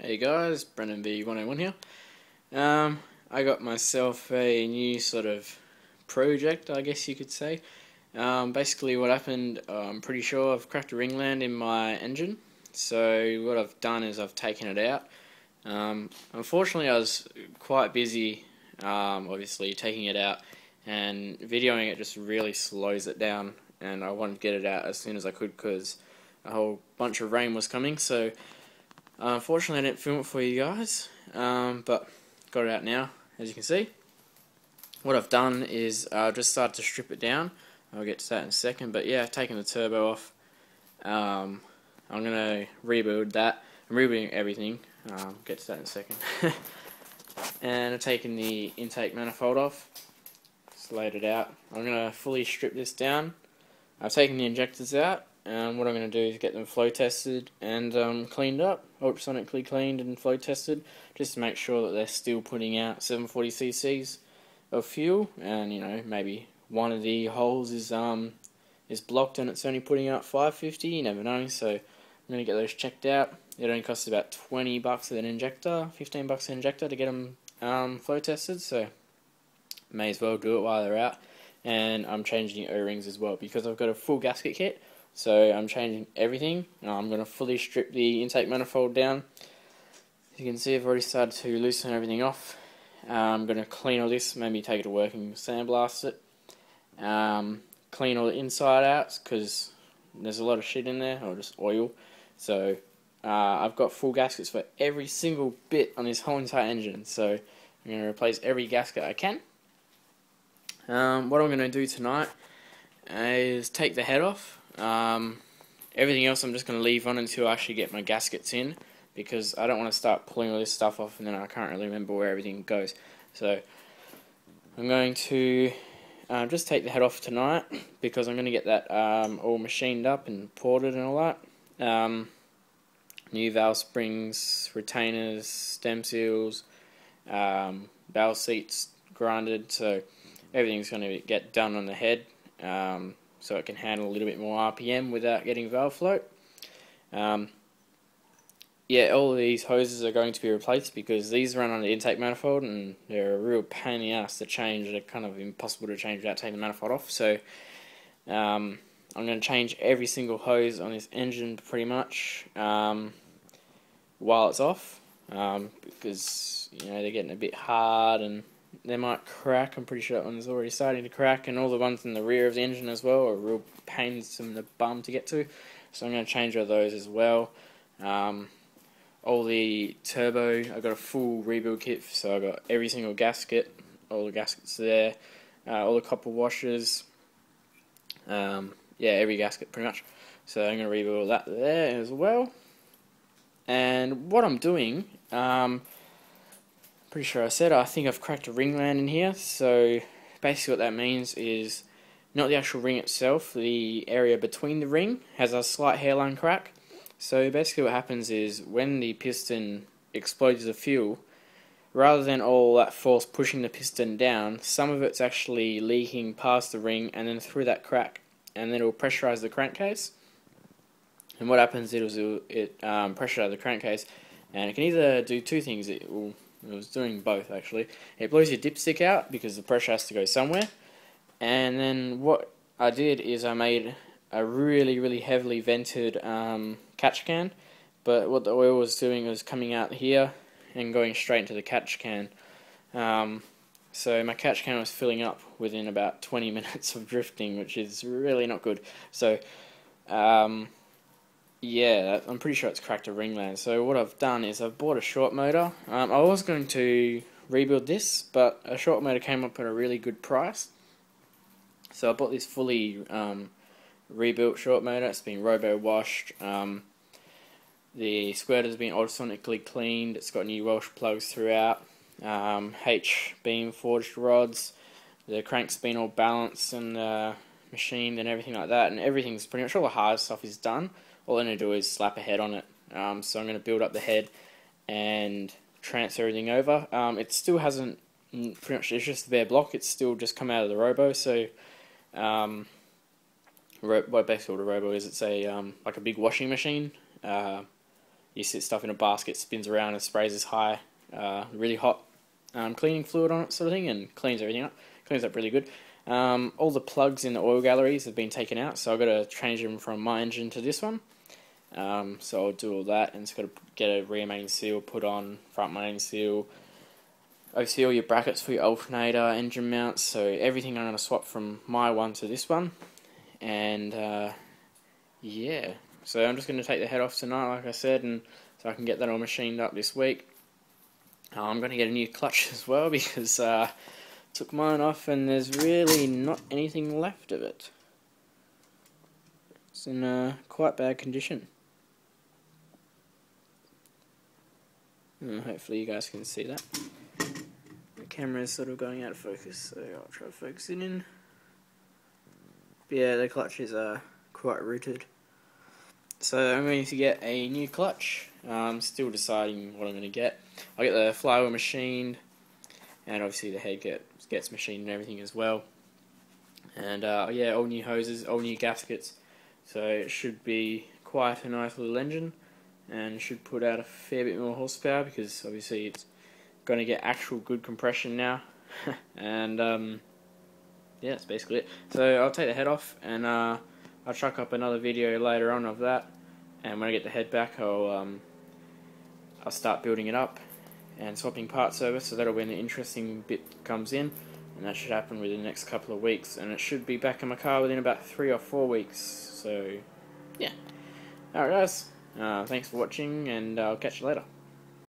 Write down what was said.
Hey guys, Brendan V101 here. I got myself a new sort of project, I guess you could say. Basically what happened, I'm pretty sure I've cracked a ringland in my engine. So what I've done is I've taken it out. Unfortunately I was quite busy, obviously taking it out, and videoing it just really slows it down, and I wanted to get it out as soon as I could because a whole bunch of rain was coming. So unfortunately I didn't film it for you guys, but got it out now, as you can see. What I've done is just started to strip it down. I'll get to that in a second, but yeah, I've taken the turbo off. I'm going to rebuild that. I'm rebuilding everything. Get to that in a second. And I've taken the intake manifold off. Just laid it out. I'm going to fully strip this down. I've taken the injectors out, and what I'm going to do is get them flow tested and cleaned up, ultrasonically cleaned and flow tested, just to make sure that they're still putting out 740 cc's of fuel, and maybe one of the holes is blocked and it's only putting out 550. You never know. So I'm going to get those checked out. It only costs about $20 with an injector, $15 an injector to get them flow tested. So may as well do it while they're out. And I'm changing O-rings as well because I've got a full gasket kit. So I'm changing everything. I'm going to fully strip the intake manifold down. As you can see, I've already started to loosen everything off. I'm going to clean all this, maybe take it to work and sandblast it. Clean all the inside outs because there's a lot of shit in there, or just oil. So I've got full gaskets for every single bit on this whole entire engine. So I'm going to replace every gasket I can. What I'm going to do tonight is take the head off. Everything else I'm just going to leave on until I actually get my gaskets in, because I don't want to start pulling all this stuff off and then I can't really remember where everything goes. So I'm going to just take the head off tonight, because I'm going to get that all machined up and ported and all that. New valve springs, retainers, stem seals, valve seats grinded, so everything's going to get done on the head, so it can handle a little bit more RPM without getting valve float. Yeah, all of these hoses are going to be replaced because these run on the intake manifold and they're a real pain in the ass to change. They're kind of impossible to change without taking the manifold off. So I'm going to change every single hose on this engine pretty much while it's off, because they're getting a bit hard and they might crack. I'm pretty sure that one's already starting to crack, and all the ones in the rear of the engine as well are real pains in the bum to get to. So I'm going to change all those as well. All the turbo, I got a full rebuild kit, so I got every single gasket, all the gaskets there, all the copper washers, yeah, every gasket pretty much. So I'm going to rebuild that there as well. And what I'm doing, pretty sure I think I've cracked a ringland in here. So basically what that means is not the actual ring itself, the area between the ring has a slight hairline crack. So basically what happens is when the piston explodes the fuel, rather than all that force pushing the piston down, some of it's actually leaking past the ring and then through that crack, and then it will pressurize the crankcase. And what happens is it pressurizes the crankcase, and it can either do two things. It was doing both actually. It blows your dipstick out because the pressure has to go somewhere. And then what I did is I made a really heavily vented catch can, but what the oil was doing was coming out here and going straight into the catch can. So my catch can was filling up within about 20 minutes of drifting, which is really not good. So yeah, I'm pretty sure it's cracked a ringland. So what I've done is I've bought a short motor. I was going to rebuild this, but a short motor came up at a really good price. So I bought this fully rebuilt short motor. It's been robo washed. The squirter's been ultrasonically cleaned. It's got new Welsh plugs throughout. H-beam forged rods. The crank's been all balanced and machined and everything like that. And everything's pretty much, all the hard stuff is done. All I'm going to do is slap a head on it. So I'm going to build up the head and transfer everything over. It still hasn't, pretty much, it's just the bare block. It's still just come out of the robo. So what basically what a robo is, it's a like a big washing machine. you sit stuff in a basket, spins around and sprays this high, really hot cleaning fluid on it sort of thing, and cleans everything up. Cleans up really good. All the plugs in the oil galleries have been taken out, so I've got to change them from my engine to this one. So I'll do all that, and it's got to get a rear main seal put on, front main seal. Obviously all your brackets for your alternator, engine mounts, so everything I'm going to swap from my one to this one. And yeah, so I'm just going to take the head off tonight, like I said, and so I can get that all machined up this week. I'm going to get a new clutch as well, because took mine off and there's really not anything left of it. It's in quite bad condition. Hopefully you guys can see that. The camera is sort of going out of focus, so I'll try to focus it in. But yeah, the clutch is quite rooted. So I'm going to get a new clutch. I'm still deciding what I'm going to get. I'll get the flywheel machined, and obviously the head gets machined and everything as well. And yeah, all new hoses, all new gaskets. So it should be quite a nice little engine, and should put out a fair bit more horsepower, because obviously it's going to get actual good compression now. And yeah, that's basically it. So I'll take the head off, and I'll chuck up another video later on of that. And when I get the head back, I'll start building it up and swapping parts over. So that'll be when the interesting bit comes in, and that should happen within the next couple of weeks. And it should be back in my car within about 3 or 4 weeks. So yeah, alright guys, thanks for watching, and I'll catch you later.